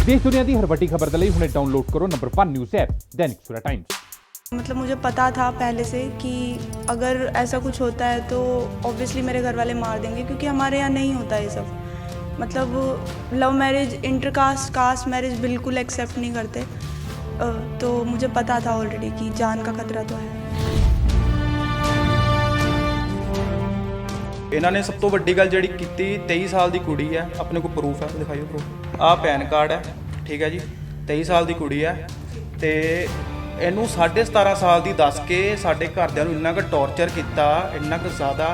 देश दुनिया की हर वड्डी खबर के लिए हुणे डाउनलोड करो number 1 news app Dainik Savera times. मतलब मुझे पता था पहले से कि अगर ऐसा कुछ होता है तो ऑब्वियसली मेरे घर वाले मार देंगे, क्योंकि हमारे यहाँ नहीं होता ये सब। मतलब love marriage, inter caste, caste marriage बिल्कुल एक्सेप्ट नहीं करते। तो मुझे पता था ऑलरेडी कि जान का खतरा तो है। इन्होंने सब तो वड्डी गल जिहड़ी कीती, 23 साल की कुड़ी है, अपने को प्रूफ है, दिखाइयो प्रूफ। आ पैन कार्ड है, ठीक है जी। 23 साल की कुड़ी है तो इनू 17.5 साल की दस के साडे घरदिਆਂ ਨੂੰ ਇੰਨਾ ਕੁ टॉर्चर किया, ਇੰਨਾ ਕੁ ज़्यादा।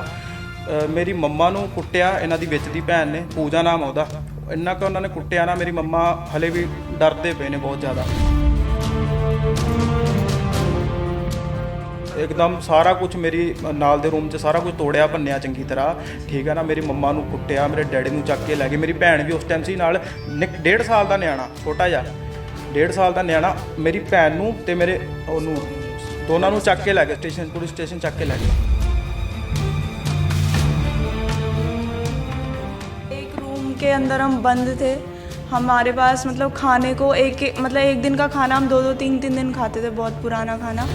मेरी मम्मा ਨੂੰ ਕੁੱਟਿਆ, ਇਹਨਾਂ ਦੀ ਵਿੱਚ ਦੀ ਭੈਣ ਨੇ, ਪੂਜਾ ਨਾਮ ਉਹਦਾ। ਇੰਨਾ ਕੁ ਉਹਨਾਂ ਨੇ ਕੁੱਟਿਆ ਨਾ, ਮੇਰੀ ਮੰਮਾ ਹਲੇ ਵੀ ਡਰਦੇ ਪਏ ਨੇ ਬਹੁਤ ज़्यादा। एकदम सारा कुछ मेरी नाल दे रूम 'ਚ सारा कुछ तोड़िया भन्निया चंगी तरह, ठीक है ना। मेरी मम्मा ਨੂੰ ਕੁੱਟਿਆ, ਮੇਰੇ डैडी ਨੂੰ ਚੱਕ ਕੇ ਲੈ ਗਏ। मेरी भैन भी उस टाइम ਸੀ ਨਾਲ, 1.5 साल ਦਾ ਨਿਆਣਾ, ਛੋਟਾ ਜਿਹਾ 1.5 साल ਦਾ ਨਿਆਣਾ। मेरी भैन ਨੂੰ ਤੇ ਮੇਰੇ ਉਹਨੂੰ ਦੋਨਾਂ ਨੂੰ ਚੱਕ ਕੇ ਲੈ ਗਏ ਸਟੇਸ਼ਨ, ਪੁਲਿਸ ਸਟੇਸ਼ਨ ਚੱਕ ਕੇ ਲੈ ਗਏ। एक रूम के अंदर हम बंद थे। हमारे पास मतलब खाने को एक दिन का खाना हम 2-2 3-3 दिन खाते थे, बहुत पुराना खाना।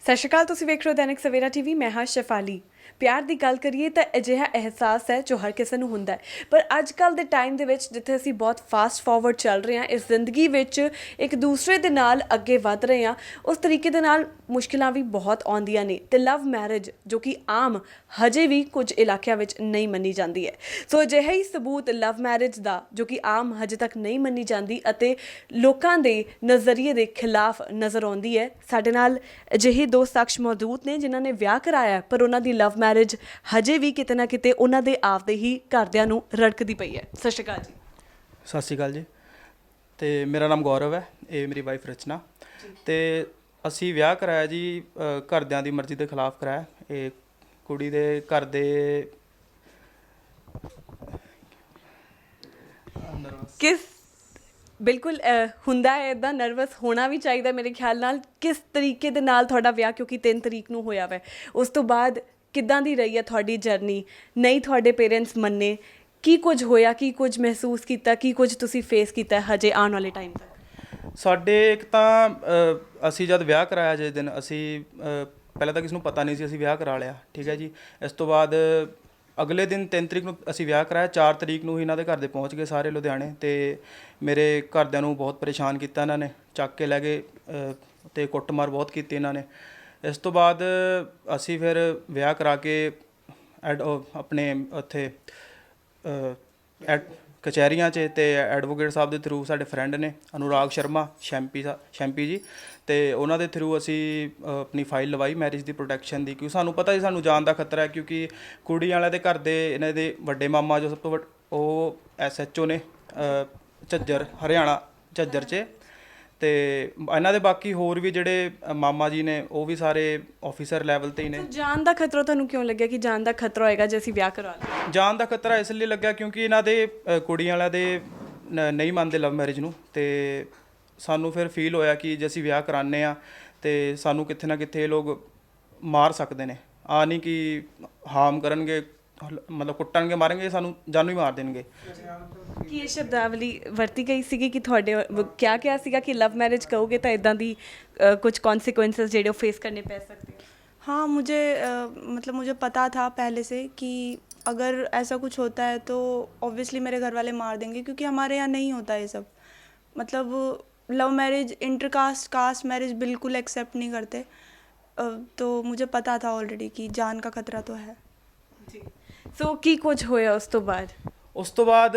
ਸਤਿ ਸ਼੍ਰੀ ਅਕਾਲ, ਤੁਸੀਂ ਵੇਖ ਰਹੇ ਹੋ ਦੈਨਿਕ ਸਵੇਰਾ ਟੀਵੀ। ਮੈਂ ਹਾਂ ਸ਼ਫਾਲੀ। ਪਿਆਰ ਦੀ ਗੱਲ ਕਰੀਏ ਤਾਂ ਅਜਿਹਾ ਅਹਿਸਾਸ ਹੈ ਜੋ ਹਰ ਕਿਸੇ ਨੂੰ ਹੁੰਦਾ ਹੈ, ਪਰ ਅੱਜ ਕੱਲ੍ਹ ਦੇ ਟਾਈਮ ਦੇ ਵਿੱਚ ਜਿੱਥੇ ਅਸੀਂ ਬਹੁਤ ਫਾਸਟ ਫਾਰਵਰਡ ਚੱਲ ਰਹੇ ਹਾਂ, ਇਸ ਜ਼ਿੰਦਗੀ ਵਿੱਚ ਇੱਕ ਦੂਸਰੇ ਦੇ ਨਾਲ ਅੱਗੇ ਵੱਧ ਰਹੇ ਹਾਂ, ਉਸ ਤਰੀਕੇ ਦੇ ਨਾਲ ਮੁਸ਼ਕਿਲਾਂ ਵੀ ਬਹੁਤ ਆਉਂਦੀਆਂ ਨੇ। ਅਤੇ ਲਵ ਮੈਰਿਜ ਜੋ ਕਿ ਆਮ ਹਜੇ ਵੀ ਕੁਝ ਇਲਾਕਿਆਂ ਵਿੱਚ ਨਹੀਂ ਮੰਨੀ ਜਾਂਦੀ ਹੈ, ਸੋ ਅਜਿਹਾ ਹੀ ਸਬੂਤ ਲਵ ਮੈਰਿਜ ਦਾ ਜੋ ਕਿ ਆਮ ਹਜੇ ਤੱਕ ਨਹੀਂ ਮੰਨੀ ਜਾਂਦੀ ਅਤੇ ਲੋਕਾਂ ਦੇ ਨਜ਼ਰੀਏ ਦੇ ਖਿਲਾਫ ਨਜ਼ਰ ਆਉਂਦੀ ਹੈ। ਸਾਡੇ ਨਾਲ ਅਜਿਹੇ ਦੋ ਸ਼ਖਸ ਮੌਜੂਦ ਨੇ ਜਿਨ੍ਹਾਂ ਨੇ ਵਿਆਹ ਕਰਾਇਆ, ਪਰ ਉਹਨਾਂ ਦੀ ਲਵ ਮੈਰਿਜ ਹਜੇ ਵੀ ਕਿਤੇ ਨਾ ਕਿਤੇ ਉਹਨਾਂ ਦੇ ਆਪਦੇ ਹੀ ਘਰਦਿਆਂ ਨੂੰ ਰੜਕਦੀ ਪਈ ਹੈ। ਸਤਿ ਸ਼੍ਰੀ ਅਕਾਲ ਜੀ। ਸਤਿ ਸ਼੍ਰੀ ਅਕਾਲ ਜੀ। ਤੇ ਮੇਰਾ ਨਾਮ ਗੌਰਵ ਹੈ, ਇਹ ਮੇਰੀ ਵਾਈਫ ਰਚਨਾ। ਤੇ ਅਸੀਂ ਵਿਆਹ ਕਰਾਇਆ ਜੀ ਘਰਦਿਆਂ ਦੀ ਮਰਜ਼ੀ ਦੇ ਖਿਲਾਫ ਕਰਾਇਆ। ਇਹ ਕੁੜੀ ਦੇ ਘਰ ਦੇ ਕਿਸ ਬਿਲਕੁਲ ਹੁੰਦਾ ਹੈ ਇੱਦਾਂ, ਨਰਵਸ ਹੋਣਾ ਵੀ ਚਾਹੀਦਾ ਮੇਰੇ ਖਿਆਲ ਨਾਲ। ਕਿਸ ਤਰੀਕੇ ਦੇ ਨਾਲ ਤੁਹਾਡਾ ਵਿਆਹ, ਕਿਉਂਕਿ 3 ਤਰੀਕ ਨੂੰ ਹੋਇਆ ਵੈ, ਉਸ ਤੋਂ ਬਾਅਦ ਕਿੱਦਾਂ ਦੀ ਰਹੀ ਹੈ ਤੁਹਾਡੀ ਜਰਨੀ? ਨਹੀਂ ਤੁਹਾਡੇ ਪੇਰੈਂਟਸ ਮੰਨੇ, ਕੀ ਕੁਝ ਹੋਇਆ, ਕੀ ਕੁਝ ਮਹਿਸੂਸ ਕੀਤਾ, ਕੀ ਕੁਝ ਤੁਸੀਂ ਫੇਸ ਕੀਤਾ ਹਜੇ ਆਉਣ ਵਾਲੇ ਟਾਈਮ ਤੱਕ? ਸਾਡੇ ਇੱਕ ਤਾਂ ਅਸੀਂ ਜਦ ਵਿਆਹ ਕਰਾਇਆ ਜਿਸ ਦਿਨ, ਅਸੀਂ ਪਹਿਲਾਂ ਤਾਂ ਕਿਸੇ ਨੂੰ ਪਤਾ ਨਹੀਂ ਸੀ ਅਸੀਂ ਵਿਆਹ ਕਰਾ ਲਿਆ, ਠੀਕ ਹੈ ਜੀ। ਇਸ ਤੋਂ ਬਾਅਦ ਅਗਲੇ ਦਿਨ 3 ਤਰੀਕ ਨੂੰ ਅਸੀਂ ਵਿਆਹ ਕਰਾਇਆ। 4 ਤਰੀਕ ਨੂੰ ਹੀ ਇਹਨਾਂ ਦੇ ਘਰ ਦੇ ਪਹੁੰਚ ਗਏ ਸਾਰੇ ਲੁਧਿਆਣੇ, ਅਤੇ ਮੇਰੇ ਘਰਦਿਆਂ ਨੂੰ ਬਹੁਤ ਪਰੇਸ਼ਾਨ ਕੀਤਾ ਇਹਨਾਂ ਨੇ, ਚੱਕ ਕੇ ਲੈ ਗਏ ਅਤੇ ਕੁੱਟਮਾਰ ਬਹੁਤ ਕੀਤੀ ਇਹਨਾਂ ਨੇ। ਇਸ ਤੋਂ ਬਾਅਦ ਅਸੀਂ ਫਿਰ ਵਿਆਹ ਕਰਾ ਕੇ ਆਪਣੇ ਉੱਥੇ ਕਚਹਿਰੀਆਂ 'ਚ ਅਤੇ ਐਡਵੋਕੇਟ ਸਾਹਿਬ ਦੇ ਥਰੂ, ਸਾਡੇ ਫਰੈਂਡ ਨੇ ਅਨੁਰਾਗ ਸ਼ਰਮਾ ਸ਼ੈਂਪੀ ਜੀ, ਅਤੇ ਉਹਨਾਂ ਦੇ ਥਰੂ ਅਸੀਂ ਆਪਣੀ ਫਾਈਲ ਲਵਾਈ ਮੈਰਿਜ ਦੀ ਪ੍ਰੋਟੈਕਸ਼ਨ ਦੀ, ਕਿਉਂਕਿ ਸਾਨੂੰ ਪਤਾ ਸੀ ਸਾਨੂੰ ਜਾਨ ਦਾ ਖਤਰਾ ਹੈ। ਕਿਉਂਕਿ ਕੁੜੀ ਵਾਲਿਆਂ ਦੇ ਘਰ ਦੇ ਇਹਨਾਂ ਦੇ ਵੱਡੇ ਮਾਮਾ ਜੋ ਸਭ ਤੋਂ ਉਹ SHO ਨੇ ਝੱਜਰ, ਹਰਿਆਣਾ ਝੱਜਰ 'ਚ, ਅਤੇ ਇਹਨਾਂ ਦੇ ਬਾਕੀ ਹੋਰ ਵੀ ਜਿਹੜੇ ਮਾਮਾ ਜੀ ਨੇ ਉਹ ਵੀ ਸਾਰੇ ਆਫਿਸਰ ਲੈਵਲ 'ਤੇ ਹੀ ਨੇ। ਜਾਨ ਦਾ ਖਤਰਾ ਤੁਹਾਨੂੰ ਕਿਉਂ ਲੱਗਿਆ ਕਿ ਜਾਨ ਦਾ ਖਤਰਾ ਹੋਏਗਾ ਜੇ ਅਸੀਂ ਵਿਆਹ ਕਰਵਾ ਲਈਏ? ਜਾਨ ਦਾ ਖਤਰਾ ਇਸ ਲਈ ਲੱਗਿਆ ਕਿਉਂਕਿ ਇਹਨਾਂ ਦੇ ਕੁੜੀਆਂ ਵਾਲਿਆਂ ਦੇ ਨਹੀਂ ਮੰਨਦੇ ਲਵ ਮੈਰਿਜ ਨੂੰ, ਅਤੇ ਸਾਨੂੰ ਫਿਰ ਫੀਲ ਹੋਇਆ ਕਿ ਜੇ ਅਸੀਂ ਵਿਆਹ ਕਰਾਉਂਦੇ ਹਾਂ ਅਤੇ ਸਾਨੂੰ ਕਿੱਥੇ ਨਾ ਕਿੱਥੇ ਇਹ ਲੋਕ ਮਾਰ ਸਕਦੇ ਨੇ। ਆ ਨਹੀਂ ਕਿ ਹਾਰਮ ਕਰਨਗੇ, ਮਤਲਬ ਕੁੱਟਣਗੇ, ਮਾਰਨਗੇ, ਸਾਨੂੰ ਜਾਨੋਂ ਹੀ ਮਾਰ ਦੇਣਗੇ। ਕੀ ਇਹ ਸ਼ਬਦਾਵਲੀ ਵਰਤੀ ਗਈ ਸੀਗੀ ਕਿ ਤੁਹਾਡੇ ਕਿਹਾ ਸੀਗਾ ਕਿ ਲਵ ਮੈਰਿਜ ਕਹੋਗੇ ਤਾਂ ਇਦਾਂ ਦੀ ਕੁਝ ਕੌਨਸੀਕੁਐਂसेस ਜਿਹੜੇ ਉਹ ਫੇਸ ਕਰਨੇ ਪੈ ਸਕਦੇ? हाँ, मुझे पता था पहले से कि अगर ऐसा कुछ होता है तो ऑब्वियसली मेरे घर वाले मार देंगे, क्योंकि हमारे यहाँ नहीं होता ये सब। मतलब love marriage, inter caste, caste marriage बिल्कुल एक्सेप्ट नहीं करते। तो मुझे पता था ऑलरेडी कि जान का खतरा तो है ਜੀ। ਸੋ ਕੀ ਕੁਝ ਹੋਇਆ ਉਸ ਤੋਂ ਬਾਅਦ? ਉਸ ਤੋਂ ਬਾਅਦ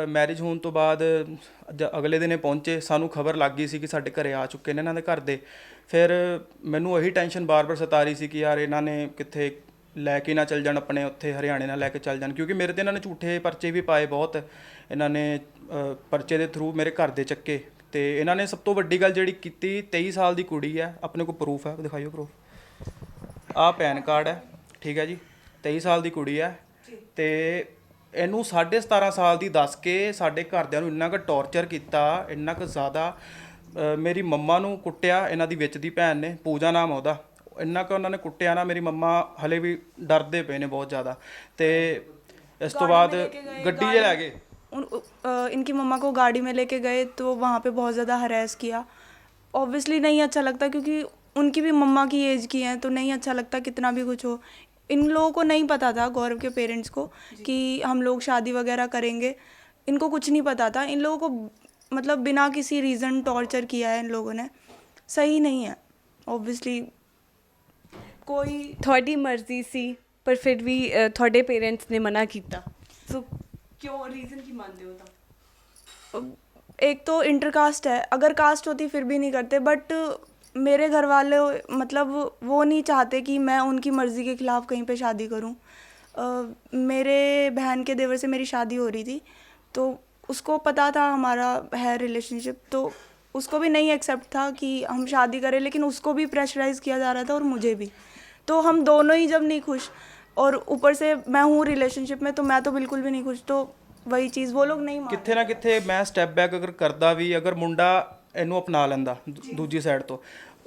ਮੈਰਿਜ ਹੋਣ ਤੋਂ ਬਾਅਦ ਅਗਲੇ ਦਿਨ ਪਹੁੰਚੇ, ਸਾਨੂੰ ਖਬਰ ਲੱਗ ਗਈ ਸੀ ਕਿ ਸਾਡੇ ਘਰੇ ਆ ਚੁੱਕੇ ਨੇ ਇਹਨਾਂ ਦੇ ਘਰ ਦੇ। ਫਿਰ ਮੈਨੂੰ ਇਹੀ ਟੈਨਸ਼ਨ ਬਾਰ-ਬਾਰ ਸਤਾ ਰਹੀ ਸੀ ਕਿ ਯਾਰ ਇਹਨਾਂ ਨੇ ਕਿੱਥੇ ਲੈ ਕੇ ਨਾ ਚੱਲ ਜਾਣ, ਆਪਣੇ ਉੱਥੇ ਹਰਿਆਣੇ ਨਾਲ ਲੈ ਕੇ ਚੱਲ ਜਾਣ, ਕਿਉਂਕਿ ਮੇਰੇ 'ਤੇ ਇਹਨਾਂ ਨੇ ਝੂਠੇ ਪਰਚੇ ਵੀ ਪਾਏ ਬਹੁਤ। ਇਹਨਾਂ ਨੇ ਪਰਚੇ ਦੇ ਥਰੂ ਮੇਰੇ ਘਰ ਦੇ ਚੱਕੇ, ਅਤੇ ਇਹਨਾਂ ਨੇ ਸਭ ਤੋਂ ਵੱਡੀ ਗੱਲ ਜਿਹੜੀ ਕੀਤੀ, 23 ਸਾਲ ਦੀ ਕੁੜੀ ਹੈ, ਆਪਣੇ ਕੋਲ ਪ੍ਰੂਫ ਹੈ, ਦਿਖਾਈਓ ਪ੍ਰੂਫ। ਆਹ ਪੈਨ ਕਾਰਡ ਹੈ, ਠੀਕ ਹੈ ਜੀ। 23 ਸਾਲ ਦੀ ਕੁੜੀ ਹੈ ਅਤੇ ਇਹਨੂੰ 17.5 ਸਾਲ ਦੀ ਦੱਸ ਕੇ ਸਾਡੇ ਘਰਦਿਆਂ ਨੂੰ ਇੰਨਾ ਕੁ ਟੌਰਚਰ ਕੀਤਾ, ਇੰਨਾ ਕੁ ਜ਼ਿਆਦਾ। ਮੇਰੀ ਮੰਮਾ ਨੂੰ ਕੁੱਟਿਆ, ਇਹਨਾਂ ਦੀ ਵਿੱਚ ਦੀ ਭੈਣ ਨੇ, ਪੂਜਾ ਨਾਮ ਉਹਦਾ। ਇੰਨਾ ਕੁ ਉਹਨਾਂ ਨੇ ਕੁੱਟਿਆ ਨਾ, ਮੇਰੀ ਮੰਮਾ ਹਲੇ ਵੀ ਡਰਦੇ ਪਏ ਨੇ ਬਹੁਤ ਜ਼ਿਆਦਾ। ਅਤੇ ਇਸ ਤੋਂ ਬਾਅਦ गाड़ी में लेके गए, ਗੱਡੀ 'ਚ ਲੈ ਗਏ। इनकी मम्मा को गाड़ी में लेके गए तो वहाँ पे बहुत ज़्यादा हरेस किया। ऑब्वियसली नहीं अच्छा लगता क्योंकि उनकी भी मम्मा की एज की हैं, तो नहीं अच्छा लगता कितना भी कुछ हो। इन लोगों को नहीं पता था, गौरव के पेरेंट्स को, कि हम लोग शादी वगैरह करेंगे। इनको कुछ नहीं पता था। इन लोगों को मतलब बिना किसी रीज़न टॉर्चर किया है इन लोगों ने, सही नहीं है। ऑब्वियसली कोई ਤੁਹਾਡੀ ਮਰਜ਼ੀ ਸੀ ਪਰ ਫਿਰ ਵੀ ਤੁਹਾਡੇ ਪੇਰੈਂਟਸ ਨੇ ਮਨਾ ਕੀਤਾ, ਸੋ ਕਿਉਂ ਰੀਜ਼ਨ ਕੀ ਮੰਨਦੇ ਹੋ ਤਾਂ? एक तो इंटरकास्ट है, अगर कास्ट होती फिर भी नहीं करते, बट मेरे घर वाले मतलब वो नहीं चाहते कि मैं उनकी मर्ज़ी के ख़िलाफ़ कहीं पे शादी करूं। मेरे बहन के देवर से मेरी शादी हो रही थी, तो उसको पता था हमारा है रिलेशनशिप, तो उसको भी नहीं एक्सेप्ट था कि हम शादी करें, लेकिन उसको भी प्रेशराइज़ किया जा रहा था और मुझे भी। तो हम दोनों ही जब नहीं खुश, और ऊपर से मैं हूँ रिलेशनशिप में, तो मैं तो बिल्कुल भी नहीं खुश। तो वही चीज़ वो लोग नहीं मानते। ਕਿੱਥੇ ਨਾ ਕਿੱਥੇ ਮੈਂ ਸਟੈਪ ਬੈਕ ਅਗਰ ਕਰਦਾ ਵੀ, ਅਗਰ ਮੁੰਡਾ ਇਹਨੂੰ ਅਪਣਾ ਲੈਂਦਾ ਦੂਜੀ ਸਾਈਡ ਤੋਂ,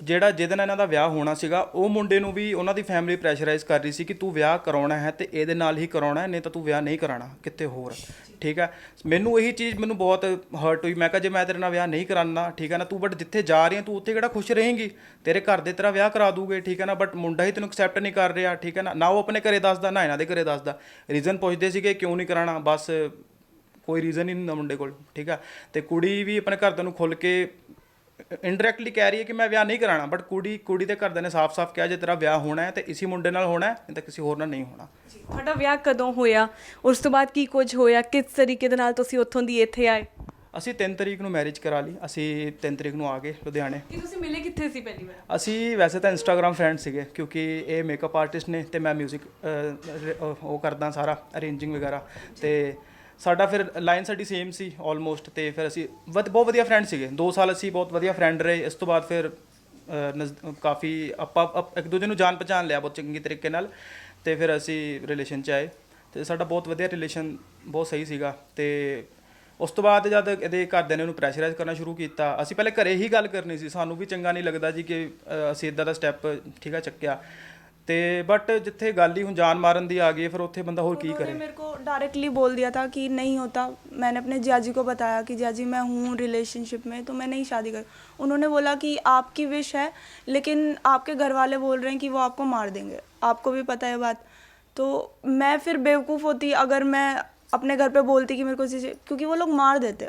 ਜਿਹੜਾ ਜਿਹਦੇ ਨਾਲ ਇਹਨਾਂ ਦਾ ਵਿਆਹ ਹੋਣਾ ਸੀਗਾ, ਉਹ ਮੁੰਡੇ ਨੂੰ ਵੀ ਉਹਨਾਂ ਦੀ ਫੈਮਿਲੀ ਪ੍ਰੈਸ਼ਰਾਈਜ਼ ਕਰ ਰਹੀ ਸੀ ਕਿ ਤੂੰ ਵਿਆਹ ਕਰਾਉਣਾ ਹੈ ਤੇ ਇਹਦੇ ਨਾਲ ਹੀ ਕਰਾਉਣਾ ਹੈ, ਨਹੀਂ ਤਾਂ ਤੂੰ ਵਿਆਹ ਨਹੀਂ ਕਰਾਉਣਾ ਕਿਤੇ ਹੋਰ। ਠੀਕ ਹੈ, ਮੈਨੂੰ ਇਹੀ ਚੀਜ਼ ਮੈਨੂੰ ਬਹੁਤ ਹਰਟ ਹੋਈ। ਮੈਂ ਕਿਹਾ ਜੇ ਮੈਂ ਤੇਰੇ ਨਾਲ ਵਿਆਹ ਨਹੀਂ ਕਰਾਉਣਾ, ਠੀਕ ਹੈ ਨਾ, ਤੂੰ ਬਟ ਜਿੱਥੇ ਜਾ ਰਹੀ ਹੈ ਤੂੰ ਉੱਥੇ ਕਿਹੜਾ ਖੁਸ਼ ਰਹੇਂਗੀ, ਤੇਰੇ ਘਰ ਦੇ ਤੇਰਾ ਵਿਆਹ ਕਰਾ ਦੂਗੇ, ਠੀਕ ਹੈ ਨਾ, ਬਟ ਮੁੰਡਾ ਹੀ ਤੈਨੂੰ ਐਕਸੈਪਟ ਨਹੀਂ ਕਰ ਰਿਹਾ, ਠੀਕ ਹੈ ਨਾ, ਨਾ ਉਹ ਆਪਣੇ ਘਰੇ ਦੱਸਦਾ ਨਾ ਇਹਨਾਂ ਦੇ ਘਰੇ ਦੱਸਦਾ। ਰੀਜ਼ਨ ਪੁੱਛਦੇ ਸੀਗੇ ਕਿਉਂ ਨਹੀਂ ਕਰਾਉਣਾ, ਬਸ ਕੋਈ ਰੀਜ਼ਨ ਹੀ ਨਹੀਂ ਹੁੰਦਾ ਮੁੰਡੇ ਕੋਲ, ਠੀਕ ਹੈ। ਤੇ ਕੁੜੀ ਵੀ ਆਪਣੇ ਘਰਦਿਆਂ ਨੂੰ ਖੁੱਲ੍ਹ ਕੇ ਇਨਡਾਇਰੈਕਟਲੀ ਕਹਿ ਰਹੀ ਹੈ ਕਿ ਮੈਂ ਵਿਆਹ ਨਹੀਂ ਕਰਾਉਣਾ, ਬਟ ਕੁੜੀ ਦੇ ਘਰਦਿਆਂ ਨੇ ਸਾਫ਼-ਸਾਫ਼ ਕਿਹਾ ਜੇ ਤੇਰਾ ਵਿਆਹ ਹੋਣਾ ਹੈ ਤੇ ਇਸੇ ਮੁੰਡੇ ਨਾਲ ਹੋਣਾ ਹੈ, ਨਹੀਂ ਤਾਂ ਕਿਸੇ ਹੋਰ ਨਾਲ ਨਹੀਂ ਹੋਣਾ। ਤੁਹਾਡਾ ਵਿਆਹ ਕਦੋਂ ਹੋਇਆ, ਉਸ ਤੋਂ ਬਾਅਦ ਕੀ ਕੁਝ ਹੋਇਆ, ਕਿਸ ਤਰੀਕੇ ਦੇ ਨਾਲ ਤੁਸੀਂ ਉੱਥੋਂ ਦੀ ਇੱਥੇ ਆਏ? ਅਸੀਂ 3 ਤਰੀਕ ਨੂੰ ਮੈਰਿਜ ਕਰਾ ਲਈ। ਅਸੀਂ 3 ਤਰੀਕ ਨੂੰ ਆ ਗਏ ਲੁਧਿਆਣੇ। ਕਿ ਤੁਸੀਂ ਮਿਲੇ ਕਿੱਥੇ ਸੀ ਪਹਿਲੀ ਵਾਰ? ਅਸੀਂ ਵੈਸੇ ਤਾਂ ਇੰਸਟਾਗ੍ਰਾਮ ਫਰੈਂਡ ਸੀਗੇ, ਕਿਉਂਕਿ ਇਹ ਮੇਕਅਪ ਆਰਟਿਸਟ ਨੇ ਤੇ ਮੈਂ ਮਿਊਜ਼ਿਕ ਉਹ ਕਰਦਾ ਸਾਰਾ ਅਰੇਂਜਿੰਗ ਵਗੈਰਾ, ਤੇ ਸਾਡਾ ਫਿਰ ਲਾਈਨ ਸਾਡੀ ਸੇਮ ਸੀ ਆਲਮੋਸਟ। ਤੇ ਫਿਰ ਅਸੀਂ ਬਹੁਤ ਵਧੀਆ ਫਰੈਂਡ ਸੀਗੇ, 2 ਸਾਲ ਅਸੀਂ ਬਹੁਤ ਵਧੀਆ ਫਰੈਂਡ ਰਹੇ। ਇਸ ਤੋਂ ਬਾਅਦ ਫਿਰ ਕਾਫੀ ਆਪਾਂ ਇੱਕ ਦੂਜੇ ਨੂੰ ਜਾਣ ਪਛਾਣ ਲਿਆ ਬਹੁਤ ਚੰਗੀ ਤਰੀਕੇ ਨਾਲ, ਤੇ ਫਿਰ ਅਸੀਂ ਰਿਲੇਸ਼ਨ 'ਚ ਆਏ ਤੇ ਸਾਡਾ ਬਹੁਤ ਵਧੀਆ ਰਿਲੇਸ਼ਨ, ਬਹੁਤ ਸਹੀ ਸੀਗਾ। ਤੇ ਉਸ ਤੋਂ ਬਾਅਦ ਜਦ ਇਹਦੇ ਘਰਦਿਆਂ ਨੇ ਉਹਨੂੰ ਪ੍ਰੈਸ਼ਰਾਈਜ਼ ਕਰਨਾ ਸ਼ੁਰੂ ਕੀਤਾ, ਅਸੀਂ ਪਹਿਲੇ ਘਰੇ ਹੀ ਗੱਲ ਕਰਨੀ ਸੀ, ਸਾਨੂੰ ਵੀ ਚੰਗਾ ਨਹੀਂ ਲੱਗਦਾ ਜੀ ਕਿ ਅਸੀਂ ਇੱਦਾਂ ਦਾ ਸਟੈਪ ਠੀਕ ਆ ਚੱਕਿਆ। ਤੇ बट जिथे गल ही हुण जान मारन दी आ गई, फिर उत्थे बंदा होर की करे। मेरे को डायरेक्टली बोल दिया था कि नहीं होता। मैंने अपने जियाजी को बताया कि जियाजी मैं हूँ रिलेशनशिप में, तो मैं नहीं शादी कर। उन्होंने बोला कि आपकी विश है, लेकिन आपके घर वाले बोल रहे हैं कि वो आपको मार देंगे, आपको भी पता है बात। तो मैं फिर बेवकूफ़ होती अगर मैं अपने घर पे बोलती कि मेरे को, क्योंकि वो लोग मार देते।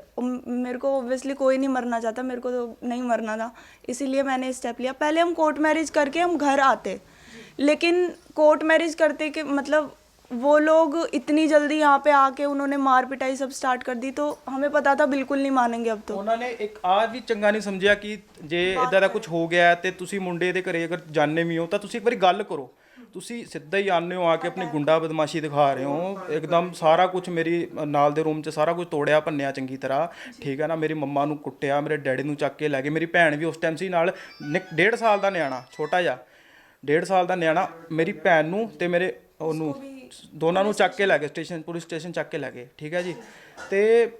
मेरे को ऑब्वियसली कोई नहीं मरना चाहता, मेरे को तो नहीं मरना था, इसीलिए मैंने स्टेप लिया। पहले हम कोर्ट मैरिज करके हम घर आते, लेकिन कोर्ट मैरिज करते के मतलब वो लोग इतनी जल्दी यहाँ पे आके उन्होंने मार पिटाई सब स्टार्ट कर दी, तो हमें पता था बिल्कुल नहीं मानेंगे अब तो। ਉਹਨਾਂ ਨੇ ਇੱਕ ਆ ਵੀ ਚੰਗਾ ਨਹੀਂ ਸਮਝਿਆ ਕਿ ਜੇ ਇਦਾਂ ਦਾ ਕੁਝ ਹੋ ਗਿਆ ਤੇ ਤੁਸੀਂ ਮੁੰਡੇ ਦੇ ਘਰੇ ਅਗਰ ਜਾਣੇ ਵੀ ਹੋ ਤਾਂ ਤੁਸੀਂ ਇੱਕ ਵਾਰੀ ਗੱਲ ਕਰੋ। ਤੁਸੀਂ ਸਿੱਧਾ ਹੀ ਆਨੇ ਹੋ ਆ ਕੇ ਆਪਣੀ ਗੁੰਡਾ ਬਦਮਾਸ਼ੀ ਦਿਖਾ ਰਹੇ ਹੋ ਇੱਕਦਮ। ਸਾਰਾ ਕੁਝ ਮੇਰੀ ਨਾਲ ਦੇ ਰੂਮ 'ਚ ਸਾਰਾ ਕੁਝ ਤੋੜਿਆ ਭੰਨਿਆ ਚੰਗੀ ਤਰ੍ਹਾਂ, ਠੀਕ ਹੈ ਨਾ। ਮੇਰੀ ਮੰਮਾ ਨੂੰ ਕੁੱਟਿਆ, ਮੇਰੇ ਡੈਡੀ ਨੂੰ ਚੱਕ ਕੇ ਲੈ ਗਏ। ਮੇਰੀ ਭੈਣ ਵੀ ਉਸ ਟਾਈਮ ਸੀ ਨਾਲ, 1.5 ਸਾਲ ਦਾ ਨਿਆਣਾ, ਛੋਟਾ ਜਿਹਾ 1.5 ਸਾਲ ਦਾ ਨਿਆਣਾ, ਮੇਰੀ ਭੈਣ ਨੂੰ ਤੇ ਮੇਰੇ ਉਹਨੂੰ ਦੋਨਾਂ ਨੂੰ ਚੱਕ ਕੇ ਲੈ ਗਏ ਸਟੇਸ਼ਨ, ਪੁਲਿਸ ਸਟੇਸ਼ਨ ਚੱਕ ਕੇ ਲੈ ਗਏ, ਠੀਕ ਹੈ ਜੀ। ਤੇ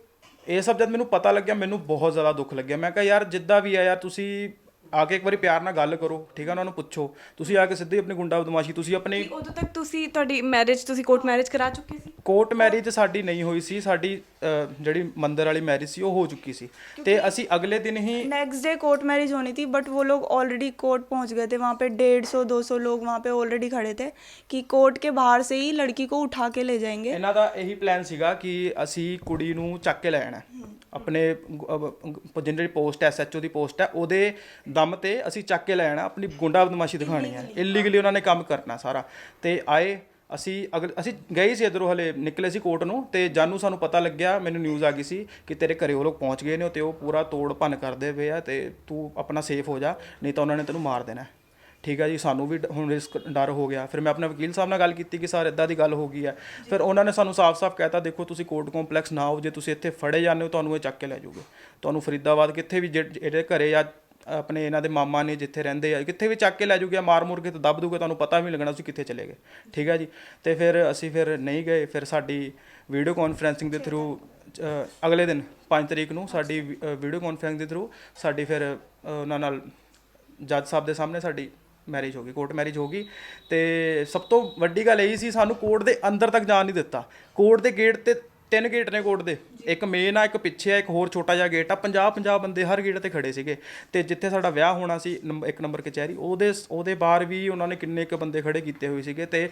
ਇਹ ਸਭ ਜਦ ਮੈਨੂੰ ਪਤਾ ਲੱਗਿਆ ਮੈਨੂੰ ਬਹੁਤ ਜ਼ਿਆਦਾ ਦੁੱਖ ਲੱਗਿਆ। ਮੈਂ ਕਿਹਾ ਯਾਰ ਜਿੱਦਾਂ ਵੀ ਆ ਯਾਰ ਤੁਸੀਂ ਆ ਕੇ ਇੱਕ ਵਾਰੀ ਪਿਆਰ ਨਾਲ ਗੱਲ ਕਰੋ, ਠੀਕ ਹੈ, ਉਹਨਾਂ ਨੂੰ ਪੁੱਛੋ। ਤੁਸੀਂ ਆ ਕੇ ਸਿੱਧੀ ਆਪਣੀ ਗੁੰਡਾ ਬਦਮਾਸ਼ੀ ਤੁਸੀਂ ਆਪਣੀ। ਉਦੋਂ ਤੱਕ ਤੁਸੀਂ ਤੁਹਾਡੀ ਮੈਰਿਜ ਤੁਸੀਂ ਕੋਰਟ ਮੈਰਿਜ ਕਰਾ ਚੁੱਕੇ ਸੀ? ਕੋਰਟ ਮੈਰਿਜ ਸਾਡੀ ਨਹੀਂ ਹੋਈ ਸੀ, ਸਾਡੀ ਜਿਹੜੀ ਮੰਦਰ ਵਾਲੀ ਮੈਰਿਜ ਸੀ ਉਹ ਹੋ ਚੁੱਕੀ ਸੀ। ਤੇ ਅਸੀਂ ਅਗਲੇ ਦਿਨ ही नेक्स्ट डे कोर्ट मैरिज होनी थी, बट वो लोग ऑलरेडी कोर्ट पहुंच गए थे। वहाँ पे 150-200 लोग वहाँ पे ऑलरेडी खड़े थे कि कोर्ट के बाहर से ही लड़की को उठा के ले जाएंगे। ਇਹਨਾਂ ਦਾ ਇਹੀ ਪਲਾਨ ਸੀਗਾ ਕਿ ਅਸੀਂ ਕੁੜੀ ਨੂੰ ਚੱਕ ਕੇ ਲੈ ਜਾਣਾ ਆਪਣੇ ਜਿਹੜੀ ਪੋਸਟ ਹੈ SHO ਦੀ ਪੋਸਟ ਹੈ ਉਹਦੇ ਦਮ ਤੇ ਅਸੀਂ ਚੱਕ ਕੇ ਲੈ ਜਾਣਾ, ਆਪਣੀ ਗੁੰਡਾ ਬਦਮਾਸ਼ੀ ਦਿਖਾਣੀ ਹੈ। ਇਲੀਗਲੀ ਉਹਨਾਂ ਨੇ ਕੰਮ ਕਰਨਾ ਸਾਰਾ। ਤੇ ਆਏ ਅਸੀਂ ਗਏ ਸੀ ਇੱਧਰੋਂ, ਹਲੇ ਨਿਕਲੇ ਸੀ ਕੋਰਟ ਨੂੰ, ਤੇ ਜਾਨੂੰ ਸਾਨੂੰ ਪਤਾ ਲੱਗਿਆ, ਮੈਨੂੰ ਨਿਊਜ਼ ਆ ਗਈ ਸੀ ਕਿ ਤੇਰੇ ਘਰੇ ਉਹ ਲੋਕ ਪਹੁੰਚ ਗਏ ਨੇ ਤੇ ਉਹ ਪੂਰਾ ਤੋੜ ਭੰਨ ਕਰਦੇ ਪਏ ਆ, ਤੇ ਤੂੰ ਆਪਣਾ ਸੇਫ ਹੋ ਜਾ, ਨਹੀਂ ਤਾਂ ਉਹਨਾਂ ਨੇ ਤੈਨੂੰ ਮਾਰ ਦੇਣਾ, ਠੀਕ ਹੈ ਜੀ। ਸਾਨੂੰ ਵੀ ਹੁਣ ਰਿਸਕ ਡਰ ਹੋ ਗਿਆ। ਫਿਰ ਮੈਂ ਆਪਣੇ ਵਕੀਲ ਸਾਹਿਬ ਨਾਲ ਗੱਲ ਕੀਤੀ ਕਿ ਸਰ ਇੱਦਾਂ ਦੀ ਗੱਲ ਹੋ ਗਈ ਹੈ। ਫਿਰ ਉਹਨਾਂ ਨੇ ਸਾਨੂੰ ਸਾਫ਼-ਸਾਫ਼ ਕਹਿਤਾ ਦੇਖੋ ਤੁਸੀਂ ਕੋਰਟ ਕੰਪਲੈਕਸ ਨਾ ਆਓ, ਜੇ ਤੁਸੀਂ ਇੱਥੇ ਫੜੇ ਜਾਂਦੇ ਹੋ ਤੁਹਾਨੂੰ ਇਹ ਚੱਕ ਕੇ ਲੈ ਜਾਊਗੇ, ਤੁਹਾਨੂੰ ਫਰੀਦਾਬਾਦ ਕਿੱਥੇ ਵੀ ਜਿਹੜੇ ਘਰੇ ਜਾਂ ਆਪਣੇ ਇਹਨਾਂ ਦੇ ਮਾਮਾ ਨੇ ਜਿੱਥੇ ਰਹਿੰਦੇ ਆ ਕਿੱਥੇ ਵੀ ਚੱਕ ਕੇ ਲੈ ਜਾਊਗੇ, ਮਾਰ ਮੁਰ ਕੇ ਤੇ ਦੱਬ ਦੂਗੇ, ਤੁਹਾਨੂੰ ਪਤਾ ਵੀ ਨਹੀਂ ਲੱਗਣਾ ਤੁਸੀਂ ਕਿੱਥੇ ਚਲੇ ਗਏ, ਠੀਕ ਹੈ ਜੀ। ਤੇ ਫਿਰ ਅਸੀਂ ਨਹੀਂ ਗਏ। ਫਿਰ ਸਾਡੀ ਵੀਡੀਓ ਕਾਨਫਰੈਂਸਿੰਗ ਦੇ ਥਰੂ ਅਗਲੇ ਦਿਨ 5 ਤਰੀਕ ਨੂੰ ਸਾਡੀ ਵੀਡੀਓ ਕਾਨਫਰੈਂਸ ਦੇ ਥਰੂ ਸਾਡੀ ਫਿਰ ਉਹਨਾਂ ਨਾਲ ਜੱਜ ਸਾਹਿਬ ਦੇ ਸਾਹਮਣੇ ਸਾਡੀ ਮੈਰਿਜ ਹੋ ਗਈ, ਕੋਰਟ ਮੈਰਿਜ ਹੋ ਗਈ। ਤੇ ਸਭ ਤੋਂ ਵੱਡੀ ਗੱਲ ਇਹ ਸੀ, ਸਾਨੂੰ ਕੋਰਟ ਦੇ ਅੰਦਰ ਤੱਕ ਜਾਣ ਨਹੀਂ ਦਿੱਤਾ। ਕੋਰਟ ਦੇ ਗੇਟ ਤੇ 3 ਗੇਟ ਨੇ ਕੋਰਟ ਦੇ, ਇੱਕ ਮੇਨ ਆ, ਇੱਕ ਪਿੱਛੇ ਆ, ਇੱਕ ਹੋਰ ਛੋਟਾ ਜਿਹਾ ਗੇਟ ਆ। 50 ਬੰਦੇ ਹਰ ਗੇਟ ਤੇ ਖੜੇ ਸੀਗੇ। ਤੇ ਜਿੱਥੇ ਸਾਡਾ ਵਿਆਹ ਹੋਣਾ ਸੀ 1 ਨੰਬਰ ਕਚਹਿਰੀ, ਉਹਦੇ ਬਾਹਰ ਵੀ ਉਹਨਾਂ ਨੇ ਕਿੰਨੇ ਕੁ ਬੰਦੇ ਖੜੇ ਕੀਤੇ ਹੋਏ ਸੀਗੇ। ਤੇ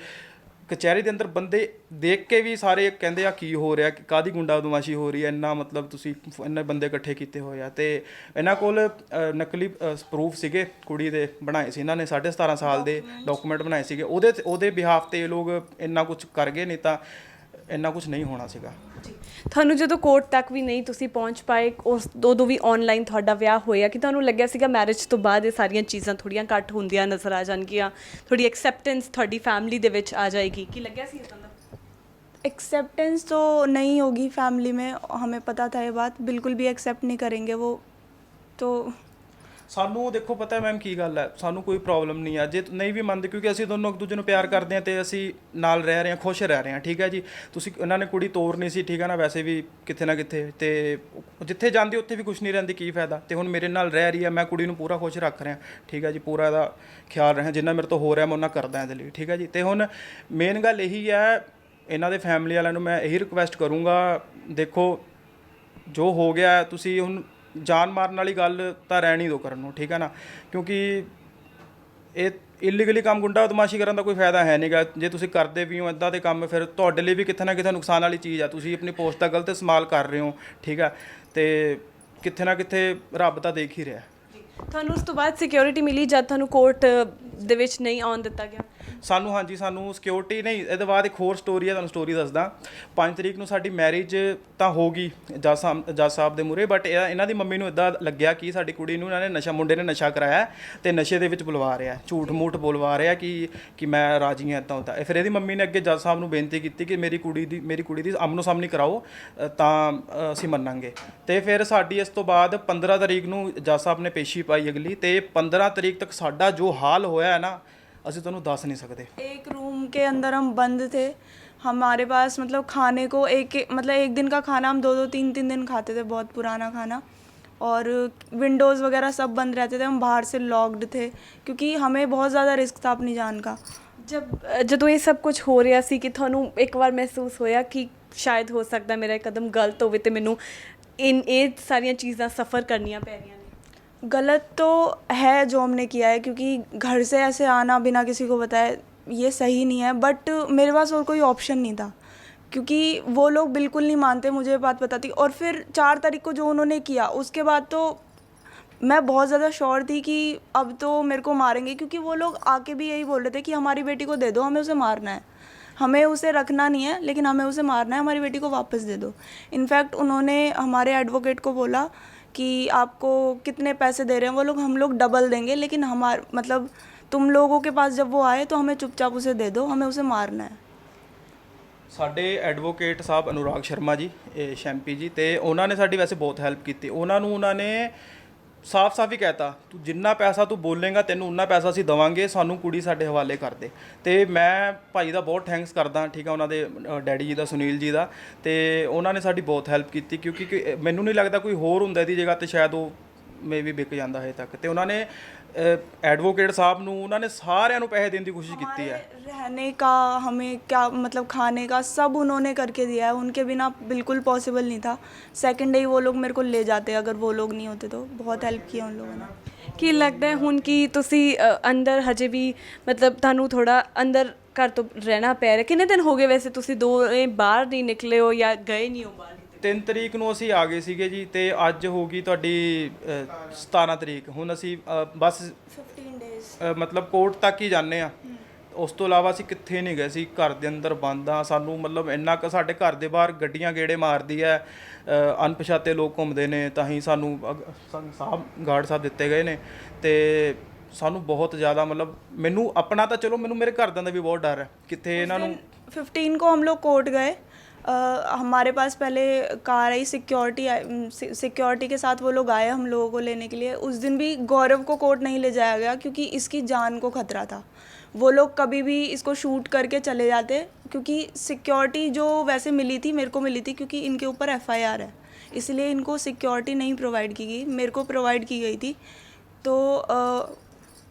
ਕਚਹਿਰੀ ਦੇ ਅੰਦਰ ਬੰਦੇ ਦੇਖ ਕੇ ਵੀ ਸਾਰੇ ਕਹਿੰਦੇ ਆ ਕੀ ਹੋ ਰਿਹਾ, ਕਾਹਦੀ ਗੁੰਡਾਬਦਮਾਸ਼ੀ ਹੋ ਰਹੀ ਹੈ, ਇੰਨਾ ਮਤਲਬ ਤੁਸੀਂ ਇੰਨੇ ਬੰਦੇ ਇਕੱਠੇ ਕੀਤੇ ਹੋਏ ਆ। ਤੇ ਇਹਨਾਂ ਕੋਲ ਨਕਲੀ ਪ੍ਰੂਫ ਸੀਗੇ, ਕੁੜੀ ਦੇ ਬਣਾਏ ਸੀ ਇਹਨਾਂ ਨੇ, 17.5 ਸਾਲ ਦੇ ਡਾਕੂਮੈਂਟ ਬਣਾਏ ਸੀਗੇ। ਉਹਦੇ ਬਿਹਾਫ ਤੇ ਇਹ ਲੋਕ ਇੰਨਾ ਕੁਝ ਕਰ ਗਏ, ਨਹੀਂ ਤਾਂ ਇੰਨਾ ਕੁਝ ਨਹੀਂ ਹੋਣਾ ਸੀਗਾ। ਤੁਹਾਨੂੰ ਜਦੋਂ ਕੋਰਟ ਤੱਕ ਵੀ ਨਹੀਂ ਤੁਸੀਂ ਪਹੁੰਚ ਪਾਏ, ਉਦੋਂ ਵੀ ਆਨਲਾਈਨ ਤੁਹਾਡਾ ਵਿਆਹ ਹੋਇਆ, ਕਿ ਤੁਹਾਨੂੰ ਲੱਗਿਆ ਸੀਗਾ ਮੈਰਿਜ ਤੋਂ ਬਾਅਦ ਇਹ ਸਾਰੀਆਂ ਚੀਜ਼ਾਂ ਥੋੜ੍ਹੀਆਂ ਘੱਟ ਹੁੰਦੀਆਂ ਨਜ਼ਰ ਆ ਜਾਣਗੀਆਂ, ਥੋੜੀ ਐਕਸੈप्टेंस ਤੁਹਾਡੀ ਫੈमिली ਦੇ ਵਿੱਚ ਆ ਜਾਏਗੀ, ਕੀ ਲੱਗਿਆ ਸੀ ਇਦਾਂ ਦਾ? एक्सेप्टेंस तो नहीं होगी फैमिली में, हमें पता था ये बात, बिल्कुल भी एक्सेप्ट नहीं करेंगे वो। तो ਸਾਨੂੰ ਦੇਖੋ ਪਤਾ ਮੈਮ ਕੀ ਗੱਲ ਹੈ, ਸਾਨੂੰ ਕੋਈ ਪ੍ਰੋਬਲਮ ਨਹੀਂ ਆ ਜੇ ਨਹੀਂ ਵੀ ਮੰਨਦੇ, ਕਿਉਂਕਿ ਅਸੀਂ ਦੋਨੋਂ ਇੱਕ ਦੂਜੇ ਨੂੰ ਪਿਆਰ ਕਰਦੇ ਹਾਂ ਤੇ ਅਸੀਂ ਨਾਲ ਰਹਿ ਰਹੇ ਹਾਂ, ਖੁਸ਼ ਰਹਿ ਰਹੇ ਹਾਂ। ਠੀਕ ਹੈ ਜੀ, ਤੁਸੀਂ ਇਹਨਾਂ ਨੇ ਕੁੜੀ ਤੋਰਨੀ ਸੀ, ਠੀਕ ਹੈ ਨਾ, ਵੈਸੇ ਵੀ ਕਿਤੇ ਨਾ ਕਿਤੇ, ਤੇ ਜਿੱਥੇ ਜਾਂਦੀ ਉੱਥੇ ਵੀ ਕੁਛ ਨਹੀਂ ਰਹਿੰਦੀ, ਕੀ ਫਾਇਦਾ। ਤੇ ਹੁਣ ਮੇਰੇ ਨਾਲ ਰਹਿ ਰਹੀ ਹੈ, ਮੈਂ ਕੁੜੀ ਨੂੰ ਪੂਰਾ ਖੁਸ਼ ਰੱਖ ਰਿਹਾ, ਠੀਕ ਹੈ ਜੀ, ਪੂਰਾ ਇਹਦਾ ਖਿਆਲ ਰਿਹਾ, ਜਿੰਨਾ ਮੇਰੇ ਤੋਂ ਹੋ ਰਿਹਾ ਮੈਂ ਉਹਨਾਂ ਕਰਦਾ ਇਹਦੇ ਲਈ, ਠੀਕ ਹੈ ਜੀ। ਤੇ ਹੁਣ ਮੇਨ ਗੱਲ ਇਹੀ ਹੈ, ਇਹਨਾਂ ਦੇ ਫੈਮਿਲੀ ਵਾਲਿਆਂ ਨੂੰ ਮੈਂ ਇਹੀ ਰਿਕੁਐਸਟ ਕਰੂੰਗਾ, ਦੇਖੋ ਜੋ ਹੋ ਗਿਆ ਤੁਸੀਂ ਹੁਣ ਜਾਨ ਮਾਰਨ ਵਾਲੀ ਗੱਲ ਤਾਂ ਰਹਿਣ ਹੀ ਦਿਓ ਕਰਨ ਨੂੰ, ਠੀਕ ਹੈ ਨਾ, ਕਿਉਂਕਿ ਇਹ ਇਲੀਗਲੀ ਕੰਮ, ਗੁੰਡਾ ਬਦਮਾਸ਼ੀ ਕਰਨ ਦਾ ਕੋਈ ਫਾਇਦਾ ਹੈ ਨਹੀਂਗਾ। ਜੇ ਤੁਸੀਂ ਕਰਦੇ ਵੀ ਹੋ ਇੱਦਾਂ ਦੇ ਕੰਮ, ਫਿਰ ਤੁਹਾਡੇ ਲਈ ਵੀ ਕਿਤੇ ਨਾ ਕਿਤੇ ਨੁਕਸਾਨ ਵਾਲੀ ਚੀਜ਼ ਆ। ਤੁਸੀਂ ਆਪਣੀ ਪੋਸਟ ਦਾ ਗਲਤ ਇਸਤੇਮਾਲ ਕਰ ਰਹੇ ਹੋ, ਠੀਕ ਆ, ਤੇ ਕਿਤੇ ਨਾ ਕਿਤੇ ਰੱਬ ਤਾਂ ਦੇਖ ਹੀ ਰਿਹਾ। ਤੁਹਾਨੂੰ ਉਸ ਤੋਂ ਬਾਅਦ ਸਿਕਿਉਰਿਟੀ ਮਿਲੀ ਜਦ ਤੁਹਾਨੂੰ ਕੋਰਟ ਦੇ ਵਿੱਚ ਨਹੀਂ ਆਉਣ ਦਿੱਤਾ ਗਿਆ? ਸਾਨੂੰ ਹਾਂਜੀ, ਸਾਨੂੰ ਸਿਕਿਉਰਿਟੀ ਨਹੀਂ। ਇਹਦੇ ਬਾਅਦ ਇੱਕ ਹੋਰ ਸਟੋਰੀ ਹੈ, ਤੁਹਾਨੂੰ ਸਟੋਰੀ ਦੱਸਦਾ। 5 ਤਰੀਕ ਨੂੰ ਸਾਡੀ ਮੈਰਿਜ ਤਾਂ ਹੋ ਗਈ ਜੱਜ ਸਾਹਿਬ ਦੇ ਮੂਹਰੇ, ਬਟ ਇਹਨਾਂ ਦੀ ਮੰਮੀ ਨੂੰ ਇੱਦਾਂ ਲੱਗਿਆ ਕਿ ਸਾਡੀ ਕੁੜੀ ਨੂੰ ਇਹਨਾਂ ਨੇ ਮੁੰਡੇ ਨੇ ਨਸ਼ਾ ਕਰਾਇਆ ਤੇ ਨਸ਼ੇ ਦੇ ਵਿੱਚ ਬੁਲਵਾ ਰਿਹਾ, ਝੂਠ ਮੂਠ ਬੁਲਵਾ ਰਿਹਾ ਕਿ ਮੈਂ ਰਾਜੀ ਹਾਂ, ਇੱਦਾਂ ਹੁੰਦਾ। ਫਿਰ ਇਹਦੀ ਮੰਮੀ ਨੇ ਅੱਗੇ ਜੱਜ ਸਾਹਿਬ ਨੂੰ ਬੇਨਤੀ ਕੀਤੀ ਕਿ ਮੇਰੀ ਕੁੜੀ ਦੀ ਆਮਨੋ ਸਾਹਮਣੇ ਕਰਾਓ ਤਾਂ ਅਸੀਂ ਮੰਨਾਂਗੇ। ਤੇ ਫਿਰ ਸਾਡੀ ਇਸ ਤੋਂ ਬਾਅਦ 15 ਤਰੀਕ ਨੂੰ ਜੱਜ ਸਾਹਿਬ ਨੇ ਪੇਸ਼ੀ ਪਾਈ ਅਗਲੀ, ਤੇ 15 ਤਰੀਕ ਤੱਕ ਸਾਡਾ ਜੋ ਹਾਲ ਹੋਇਆ ਹੈ ਨਾ, ਅਸੀਂ ਤੁਹਾਨੂੰ ਦੱਸ नहीं सकते। एक रूम के अंदर हम बंद थे, हमारे पास मतलब खाने को एक दिन का खाना हम 2-2 3-3 दिन खाते थे, बहुत पुराना खाना, और विंडोज़ वगैरह सब बंद रहते थे, हम बाहर से लॉक्ड थे क्योंकि हमें बहुत ज़्यादा रिस्क था अपनी जान का। ਜਦੋਂ ਇਹ ਸਭ ਕੁਝ ਹੋ ਰਿਹਾ ਸੀ, ਕਿ ਤੁਹਾਨੂੰ ਇੱਕ ਵਾਰ ਮਹਿਸੂਸ ਹੋਇਆ ਕਿ ਸ਼ਾਇਦ ਹੋ ਸਕਦਾ ਮੇਰਾ ਕਦਮ ਗਲਤ ਹੋਵੇ ਤੇ ਮੈਨੂੰ ਇਹ ਸਾਰੀਆਂ ਚੀਜ਼ਾਂ ਸफ़ਰ ਕਰਨੀਆਂ ਪੈ ਰਹੀਆਂ ਨੇ? गलत तो है जो हमने किया है, क्योंकि घर से ऐसे आना बिना किसी को बताए ये सही नहीं है, बट मेरे पास और कोई ऑप्शन नहीं था क्योंकि वो लोग बिल्कुल नहीं मानते, मुझे बात पता थी। और फिर 4 तारीख को जो उन्होंने किया, उसके बाद तो मैं बहुत ज़्यादा श्योर थी कि अब तो मेरे को मारेंगे, क्योंकि वो लोग आके भी यही बोल रहे थे कि हमारी बेटी को दे दो, हमें उसे मारना है, हमें उसे रखना नहीं है लेकिन हमें उसे मारना है, हमारी बेटी को वापस दे दो। इनफैक्ट उन्होंने हमारे एडवोकेट को बोला कि आपको कितने पैसे दे रहे हैं वो लोग, हम लोग डबल देंगे, लेकिन मतलब तुम लोगों के पास जब वो आए तो हमें चुपचाप उसे दे दो, हमें उसे मारना है। ਸਾਡੇ ਐਡਵੋਕੇਟ ਸਾਹਿਬ ਅਨੁਰਾਗ ਸ਼ਰਮਾ ਜੀ, ਇਹ ਸ਼ੈਂਪੀ ਜੀ, ਤੇ ਉਹਨਾਂ ਨੇ ਸਾਡੀ ਵੈਸੇ ਬਹੁਤ ਹੈਲਪ ਕੀਤੀ। ਉਹਨਾਂ ਨੇ ਸਾਫ਼ ਹੀ ਕਹਿਤਾ, ਤੂੰ ਜਿੰਨਾ ਪੈਸਾ ਤੂੰ ਬੋਲੇਗਾ ਤੈਨੂੰ ਉਨਾ ਪੈਸਾ ਅਸੀਂ ਦੇਵਾਂਗੇ, ਸਾਨੂੰ ਕੁੜੀ ਸਾਡੇ ਹਵਾਲੇ ਕਰ ਦੇ। ਤੇ ਮੈਂ ਭਾਈ ਦਾ ਬਹੁਤ ਥੈਂਕਸ ਕਰਦਾ, ਠੀਕ ਆ, ਉਹਨਾਂ ਦੇ ਡੈਡੀ ਜੀ ਦਾ, ਸੁਨੀਲ ਜੀ ਦਾ, ਤੇ ਉਹਨਾਂ ਨੇ ਸਾਡੀ ਬਹੁਤ ਹੈਲਪ ਕੀਤੀ, ਕਿਉਂਕਿ ਮੈਨੂੰ ਨਹੀਂ ਲੱਗਦਾ ਕੋਈ ਹੋਰ ਹੁੰਦਾ ਇਹਦੀ ਜਗ੍ਹਾ ਤੇ ਸ਼ਾਇਦ ਉਹ ਮੇ ਵੀ ਵਿਕ ਜਾਂਦਾ ਹਜੇ ਤੱਕ। ਤੇ ਉਹਨਾਂ ਨੇ एडवोकेट साहब ਨੂੰ ਉਹਨਾਂ ਨੇ ਸਾਰਿਆਂ ਨੂੰ ਪੈਸੇ ਦੇਣ ਦੀ ਕੋशिश ਕੀਤੀ है, रहने का, हमें क्या मतलब खाने का, सब उन्होंने करके दिया है, उनके बिना बिल्कुल पॉसिबल नहीं था। सेकंड डे ही वो लोग मेरे को ले जाते अगर वो लोग नहीं होते तो। बहुत हेल्प किया उन लोगों ने। ਕੀ ਲੱਗਦਾ ਹੈ ਹੁਣ ਕਿ ਤੁਸੀਂ ਅੰਦਰ ਹਜੇ ਵੀ ਮਤਲਬ ਤੁਹਾਨੂੰ ਥੋੜਾ ਅੰਦਰ ਘਰ ਤੋਂ ਰਹਿਣਾ ਪੈ ਰਿਹਾ? ਕਿੰਨੇ ਦਿਨ ਹੋ ਗਏ ਵੈਸੇ ਤੁਸੀਂ ਦੋਵੇਂ ਬਾਹਰ ਨਹੀਂ ਨਿਕਲੇ ਹੋ ਜਾਂ ਗਏ ਨਹੀਂ ਹੋ ਬਾਹਰ? 3 ਤਰੀਕ ਨੂੰ ਅਸੀਂ ਆ ਗਏ ਸੀਗੇ ਜੀ, ਤੇ ਅੱਜ ਹੋ ਗਈ ਤੁਹਾਡੀ 17 ਤਰੀਕ। ਹੁਣ ਅਸੀਂ ਬਸ 15 days ਮਤਲਬ ਕੋਰਟ ਤੱਕ ਹੀ ਜਾਂਦੇ ਆ, ਉਸ ਤੋਂ ਇਲਾਵਾ ਅਸੀਂ ਕਿੱਥੇ ਨਹੀਂ ਗਏ ਸੀ। ਘਰ ਦੇ ਅੰਦਰ ਬੰਦ ਆ, ਸਾਨੂੰ ਮਤਲਬ ਇੰਨਾ ਕੁ ਸਾਡੇ ਘਰ ਦੇ ਬਾਹਰ ਗੱਡੀਆਂ ਗੇੜੇ ਮਾਰਦੀ ਹੈ, ਅਣਪਛਾਤੇ ਲੋਕ ਘੁੰਮਦੇ ਨੇ, ਤਾਂ ਹੀ ਸਾਨੂੰ ਗਾਰਡ ਸਾਹਿਬ ਦਿੱਤੇ ਗਏ ਨੇ। ਤੇ ਸਾਨੂੰ ਬਹੁਤ ਜ਼ਿਆਦਾ ਮਤਲਬ ਮੈਨੂੰ ਆਪਣਾ ਤਾਂ ਚਲੋ, ਮੈਨੂੰ ਮੇਰੇ ਘਰਦਿਆਂ ਦਾ ਵੀ ਬਹੁਤ ਡਰ ਹੈ ਕਿੱਥੇ ਇਹਨਾਂ ਨੂੰ। 15 को हम लोग कोर्ट गए, हमारे पास पहले कार आई, सिक्योरिटी के साथ वो लोग आए हम लोगों को लेने के लिए। उस दिन भी गौरव को कोर्ट नहीं ले जाया गया क्योंकि इसकी जान को खतरा था। वो लोग कभी भी इसको शूट करके चले जाते, क्योंकि सिक्योरिटी जो वैसे मिली थी, मेरे को मिली थी क्योंकि इनके ऊपर FIR है, इसलिए इनको सिक्योरिटी नहीं प्रोवाइड की गई, मेरे को प्रोवाइड की गई थी। तो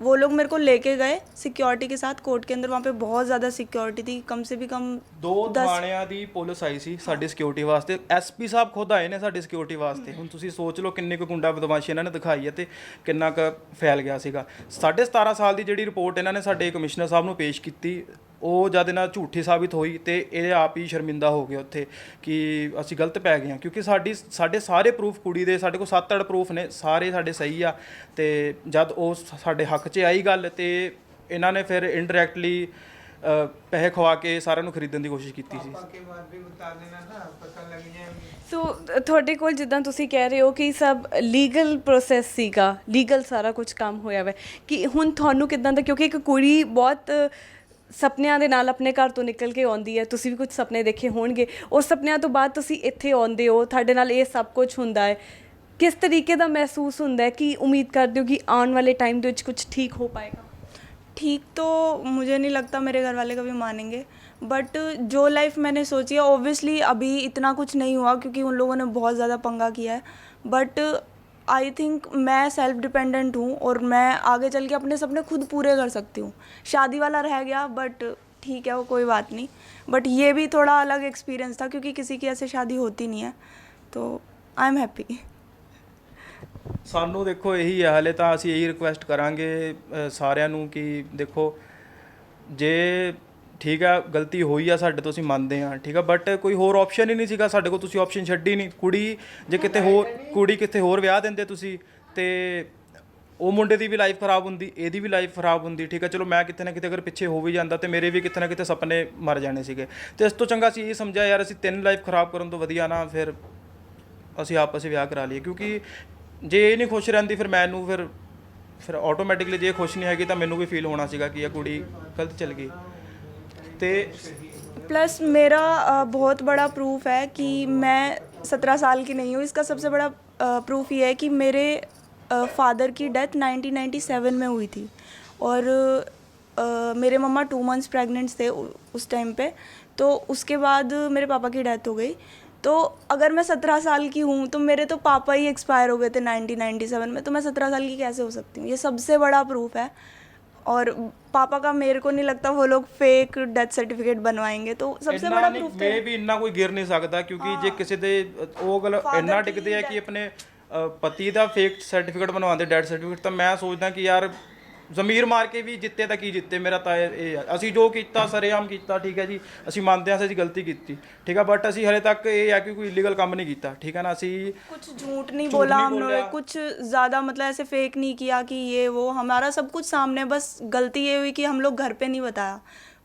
वो लोग मेरे को लेके गए सिक्योरिटी के साथ कोर्ट के अंदर। वहाँ पे बहुत ज़्यादा सिक्योरिटी थी, कम से भी कम 2 ਥਾਣਿਆਂ ਦੀ ਪੁਲਿਸ ਆਈ ਸੀ ਸਾਡੀ ਸਿਕਿਉਰਿਟੀ ਵਾਸਤੇ। ਐਸਪੀ ਸਾਹਿਬ ਖੁਦ ਆਏ ਨੇ ਸਾਡੀ ਸਿਕਿਉਰਿਟੀ ਵਾਸਤੇ। ਹੁਣ ਤੁਸੀਂ ਸੋਚ ਲਓ ਕਿੰਨੀ ਕੁ ਗੁੰਡਾ ਬਦਮਾਸ਼ੀ ਇਹਨਾਂ ਨੇ ਦਿਖਾਈ ਹੈ ਤੇ ਕਿੰਨਾ ਕੁ ਫੈਲ ਗਿਆ ਸੀਗਾ। 17.5 ਸਾਲ ਦੀ ਜਿਹੜੀ ਰਿਪੋਰਟ ਇਹਨਾਂ ਨੇ ਸਾਡੇ ਕਮਿਸ਼ਨਰ ਸਾਹਿਬ ਨੂੰ ਪੇਸ਼ ਕੀਤੀ, ਉਹ ਜਦ ਇਹਨਾਂ ਝੂਠੀ ਸਾਬਿਤ ਹੋਈ ਤੇ ਇਹ ਆਪ ਹੀ ਸ਼ਰਮਿੰਦਾ ਹੋ ਗਏ ਉੱਥੇ ਕਿ ਅਸੀਂ ਗਲਤ ਪੈ ਗਏ ਹਾਂ, ਕਿਉਂਕਿ ਸਾਡੇ ਸਾਰੇ ਪ੍ਰੂਫ ਕੁੜੀ ਦੇ, ਸਾਡੇ ਕੋਲ 7-8 ਪ੍ਰੂਫ ਨੇ, ਸਾਰੇ ਸਾਡੇ ਸਹੀ ਆ। ਤੇ ਜਦ ਉਹ ਸਾਡੇ ਹੱਕ 'ਚ ਆਈ ਗੱਲ ਤੇ ਇਹਨਾਂ ਨੇ ਫਿਰ ਇਨਡਾਇਰੈਕਟਲੀ ਪੈਸੇ ਖਵਾ ਕੇ ਸਾਰਿਆਂ ਨੂੰ ਖਰੀਦਣ ਦੀ ਕੋਸ਼ਿਸ਼ ਕੀਤੀ ਸੀ। ਸੋ ਤੁਹਾਡੇ ਕੋਲ ਜਿੱਦਾਂ ਤੁਸੀਂ ਕਹਿ ਰਹੇ ਹੋ ਕਿ ਸਭ ਲੀਗਲ ਪ੍ਰੋਸੈਸ ਸੀਗਾ, ਲੀਗਲ ਸਾਰਾ ਕੁਝ ਕੰਮ ਹੋਇਆ ਵਾ, ਕਿ ਹੁਣ ਤੁਹਾਨੂੰ ਕਿੱਦਾਂ ਦਾ, ਕਿਉਂਕਿ ਇੱਕ ਕੁੜੀ ਬਹੁਤ ਸੁਪਨਿਆਂ ਦੇ ਨਾਲ ਆਪਣੇ ਘਰ ਤੋਂ ਨਿਕਲ ਕੇ ਆਉਂਦੀ ਹੈ, ਤੁਸੀਂ ਵੀ ਕੁਝ ਸੁਪਨੇ ਦੇਖੇ ਹੋਣਗੇ, ਉਸ ਸੁਪਨਿਆਂ ਤੋਂ ਬਾਅਦ ਤੁਸੀਂ ਇੱਥੇ ਆਉਂਦੇ ਹੋ, ਤੁਹਾਡੇ ਨਾਲ ਇਹ ਸਭ ਕੁਝ ਹੁੰਦਾ ਹੈ, ਕਿਸ ਤਰੀਕੇ ਦਾ ਮਹਿਸੂਸ ਹੁੰਦਾ ਹੈ, ਕਿ ਉਮੀਦ ਕਰਦੇ ਹੋ कि आने वाले टाइम ਦੇ ਵਿੱਚ कुछ ठीक हो पाएगा? ठीक तो मुझे नहीं लगता मेरे घर वाले कभी मानेंगे, बट जो लाइफ मैंने सोची है ऑब्वियसली अभी इतना कुछ नहीं हुआ क्योंकि उन लोगों ने बहुत ज़्यादा पंगा किया है, बट आई थिंक मैं सेल्फ डिपेंडेंट हूँ और मैं आगे चल के अपने सपने खुद पूरे कर सकती हूँ। शादी वाला रह गया बट ठीक है, वो कोई बात नहीं, बट ये भी थोड़ा अलग एक्सपीरियंस था क्योंकि किसी की ऐसे शादी होती नहीं है, तो आई एम हैप्पी। ਸਾਨੂੰ ਦੇਖੋ ਇਹੀ ਹੈ, ਹਾਲੇ ਤਾਂ ਅਸੀਂ ਇਹੀ ਰਿਕੁਐਸਟ ਕਰਾਂਗੇ ਸਾਰਿਆਂ ਨੂੰ ਕਿ ਦੇਖੋ ਜੇ ਠੀਕ ਆ ਗਲਤੀ ਹੋਈ ਆ ਸਾਡੇ ਤੋਂ, ਅਸੀਂ ਮੰਨਦੇ ਹਾਂ, ਠੀਕ ਆ, ਬਟ ਕੋਈ ਹੋਰ ਆਪਸ਼ਨ ਹੀ ਨਹੀਂ ਸੀਗਾ ਸਾਡੇ ਕੋਲ। ਤੁਸੀਂ ਆਪਸ਼ਨ ਛੱਡੀ ਨਹੀਂ। ਕੁੜੀ ਜੇ ਕਿਤੇ ਹੋਰ ਵਿਆਹ ਦਿੰਦੇ ਤੁਸੀਂ ਤੇ ਉਹ ਮੁੰਡੇ ਦੀ ਵੀ ਲਾਈਫ ਖਰਾਬ ਹੁੰਦੀ, ਇਹਦੀ ਵੀ ਲਾਈਫ ਖਰਾਬ ਹੁੰਦੀ, ਠੀਕ ਆ। ਚਲੋ ਮੈਂ ਕਿਤੇ ਨਾ ਕਿਤੇ ਅਗਰ ਪਿੱਛੇ ਹੋ ਵੀ ਜਾਂਦਾ ਤੇ ਮੇਰੇ ਵੀ ਕਿਤੇ ਨਾ ਕਿਤੇ ਸੁਪਨੇ ਮਰ ਜਾਣੇ ਸੀਗੇ। ਤੇ ਇਸ ਤੋਂ ਚੰਗਾ ਅਸੀਂ ਇਹ ਸਮਝਿਆ ਯਾਰ ਅਸੀਂ 3 ਲਾਈਫ ਖਰਾਬ ਕਰਨ ਤੋਂ ਵਧੀਆ ਨਾ ਫਿਰ ਅਸੀਂ ਆਪਸ ਵਿੱਚ ਵਿਆਹ ਕਰਾ ਲਈਏ, ਕਿਉਂਕਿ ਜੇ ਇਹ ਨਹੀਂ ਖੁਸ਼ ਰਹਿੰਦੀ ਫਿਰ ਮੈਨੂੰ ਫਿਰ ਆਟੋਮੈਟਿਕਲੀ ਜੇ ਖੁਸ਼ ਨਹੀਂ ਹੈਗੀ ਤਾਂ ਮੈਨੂੰ ਵੀ ਫੀਲ ਹੋਣਾ ਸੀਗਾ ਕਿ ਇਹ ਕੁੜੀ ਗਲਤ ਚਲ ਗਈ। ਤੇ प्लस मेरा बहुत बड़ा प्रूफ है कि मैं 17 साल की नहीं हूँ। इसका सबसे बड़ा प्रूफ ये है कि मेरे फादर की डेथ 1997 में हुई थी और मेरे मम्मा 2 मंथ्स प्रेग्नेंट थे उस टाइम पे, तो उसके बाद मेरे पापा की डेथ हो गई। तो अगर मैं 17 साल की हूँ तो मेरे तो पापा ही एक्सपायर हो गए थे 1997 में, तो मैं 17 साल की कैसे हो सकती हूँ? ये सबसे बड़ा प्रूफ है। और पापा का मेरे को नहीं लगता वो लोग फेक डेथ सर्टिफिकेट बनवाएंगे, तो सबसे बड़ा प्रूफ मैं भी ਇੰਨਾ ਕੋਈ ਗਿਰ ਨਹੀਂ ਸਕਦਾ ਕਿਉਂਕਿ ਜੇ ਕਿਸੇ ਦੇ ਉਹ ਗੱਲ ਇੰਨਾ ਟਿਕਦੇ ਆ ਕਿ ਆਪਣੇ ਪਤੀ ਦਾ ਫੇਕ ਸਰਟੀਫਿਕੇਟ ਬਣਵਾਉਂਦੇ, ਡੈਥ ਸਰਟੀਫਿਕੇਟ, ਤਾਂ ਮੈਂ ਸੋਚਦਾ ਕਿ ਯਾਰ ਜ਼ਮੀਰ ਮਾਰ ਕੇ ਵੀ ਜਿੱਤੇ ਤਾਂ ਕੀ ਜਿੱਤੇ। ਮੇਰਾ ਤਾਂ ਇਹ ਆ, ਅਸੀਂ ਜੋ ਕੀਤਾ ਸਰੇਆਮ ਕੀਤਾ, ਠੀਕ ਹੈ ਜੀ, ਅਸੀਂ ਮੰਨਦੇ ਹਾਂ ਅਸੀਂ ਗਲਤੀ ਕੀਤੀ, ठीक है, बट ਅਸੀਂ ਹਲੇ ਤੱਕ ਇਹ ਆ ਕਿ ਕੋਈ इलीगल ਕੰਮ नहीं ਕੀਤਾ, ठीक है ना। ਅਸੀਂ कुछ झूठ नहीं बोला हमने, कुछ ज़्यादा मतलब ऐसे फेक नहीं किया कि ये वो, हमारा सब कुछ सामने। बस गलती ये हुई कि हम लोग घर पे नहीं बताया।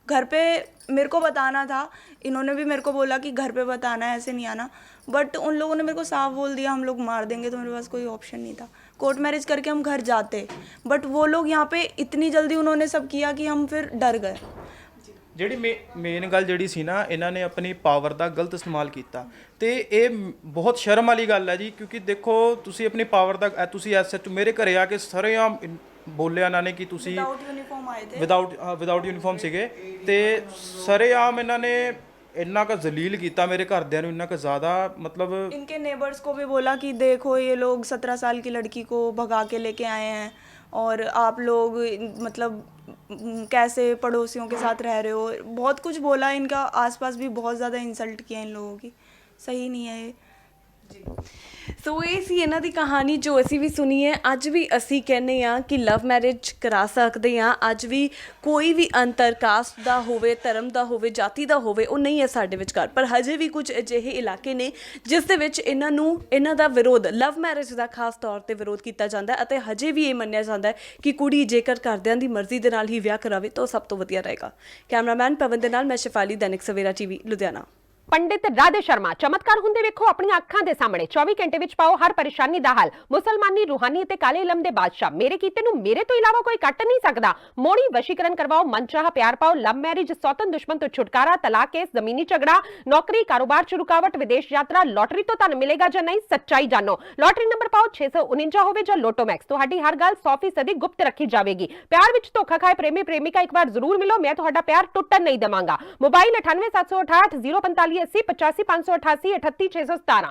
घर पे मेरे को बताना था, इन्होंने भी मेरे को बोला कि घर पे बताना है, ऐसे नहीं आना, बट उन लोगों ने मेरे को साफ बोल दिया हम लोग मार देंगे, तो मेरे पास कोई ऑप्शन नहीं था। कोर्ट मैरिज करके हम घर जाते, बट वो लोग यहाँ पे इतनी जल्दी उन्होंने सब किया कि हम फिर डर गए। ਜਿਹੜੀ ਮੇਨ ਗੱਲ ਜਿਹੜੀ ਸੀ ਨਾ, ਇਹਨਾਂ ਨੇ ਆਪਣੀ ਪਾਵਰ ਦਾ ਗਲਤ ਇਸਤੇਮਾਲ ਕੀਤਾ ਤੇ ਇਹ ਬਹੁਤ ਸ਼ਰਮ ਵਾਲੀ ਗੱਲ ਹੈ ਜੀ, ਕਿਉਂਕਿ ਦੇਖੋ ਤੁਸੀਂ ਆਪਣੀ ਪਾਵਰ ਦਾ, ਤੁਸੀਂ ਐਸਐਚਓ ਮੇਰੇ ਘਰੇ ਆ ਕੇ ਸਰੇਆਮ ਬੋਲਿਆ ਇਹਨਾਂ ਨੇ ਕਿ ਤੁਸੀਂ ਵਿਦਆਊਟ ਯੂਨੀਫਾਰਮ ਸੀਗੇ ਤੇ ਸਰੇਆਮ ਇਹਨਾਂ ਨੇ ਇੰਨਾ का जलील किया मेरे घरदियां नूं, इन्ना का ज़्यादा मतलब इनके नेबर्स को भी बोला कि देखो ये लोग 17 साल की लड़की को भगा के लेके आए हैं और आप लोग मतलब कैसे पड़ोसियों के साथ रह रहे हो, बहुत कुछ बोला। इनका आसपास भी बहुत ज़्यादा इंसल्ट किया इन लोगों की, सही नहीं है ये जी। ਸੋ ਇਹ ਸੀ ਇਹਨਾਂ ਦੀ ਕਹਾਣੀ ਜੋ ਅਸੀਂ ਵੀ ਸੁਣੀ ਹੈ। ਅੱਜ ਵੀ ਅਸੀਂ ਕਹਿੰਦੇ ਹਾਂ ਕਿ ਲਵ ਮੈਰਿਜ ਕਰਾ ਸਕਦੇ ਹਾਂ। ਅੱਜ ਵੀ ਕੋਈ ਵੀ ਅੰਤਰ ਕਾਸਟ ਦਾ ਹੋਵੇ, ਧਰਮ ਦਾ ਹੋਵੇ, ਜਾਤੀ ਦਾ ਹੋਵੇ, ਉਹ ਨਹੀਂ ਹੈ ਸਾਡੇ ਵਿਚਕਾਰ। ਪਰ ਹਜੇ ਵੀ ਕੁਝ ਅਜਿਹੇ ਇਲਾਕੇ ਨੇ ਜਿਸ ਦੇ ਵਿੱਚ ਇਹਨਾਂ ਦਾ ਵਿਰੋਧ, ਲਵ ਮੈਰਿਜ ਦਾ ਖਾਸ ਤੌਰ 'ਤੇ ਵਿਰੋਧ ਕੀਤਾ ਜਾਂਦਾ ਹੈ ਅਤੇ ਹਜੇ ਵੀ ਇਹ ਮੰਨਿਆ ਜਾਂਦਾ ਹੈ ਕਿ ਕੁੜੀ ਜੇਕਰ ਘਰਦਿਆਂ ਦੀ ਮਰਜ਼ੀ ਦੇ ਨਾਲ ਹੀ ਵਿਆਹ ਕਰਾਵੇ ਤਾਂ ਉਹ ਸਭ ਤੋਂ ਵਧੀਆ ਰਹੇਗਾ। ਕੈਮਰਾਮੈਨ ਪਵਨ ਦੇ ਨਾਲ ਮੈਂ ਸ਼ਿਫਾਲੀ, ਦੈਨਿਕ ਸਵੇਰਾ ਟੀਵੀ, ਲੁਧਿਆਣਾ। पंडित राधे शर्मा चमत्कार हुंदे वेखो अपनी अखां दे सामने 24 घंटे विच पाओ हर परेशानी दा हल। मुसलमानी रूहानी ते काले इलम दे बादशाह मेरे कीते नूं मेरे तो इलावा कोई कट नहीं सकदा। मोड़ी वशीकरण करवाओ, मनचाहा प्यार पाओ, लव मैरिज, सौतन दुश्मन तो छुटकारा, तलाक केस, जमीनी झगड़ा, नौकरी, कारोबार च रुकावट, विदेश यात्रा, लॉटरी तो धन मिलेगा जां नहीं, सच्चाई जानो। लॉटरी नंबर पाओ 649 होवे जां लोटो मैक्स, तुहाडी हर गल 100% गुप्त रखी जावेगी। प्यार विच धोखा खाए प्रेमी प्रेमिका एक बार जरूर मिलो, मैं तुहाडा प्यार टुटन नहीं देवांगा। मोबाइल 98 768 045 80 85 588 38 617।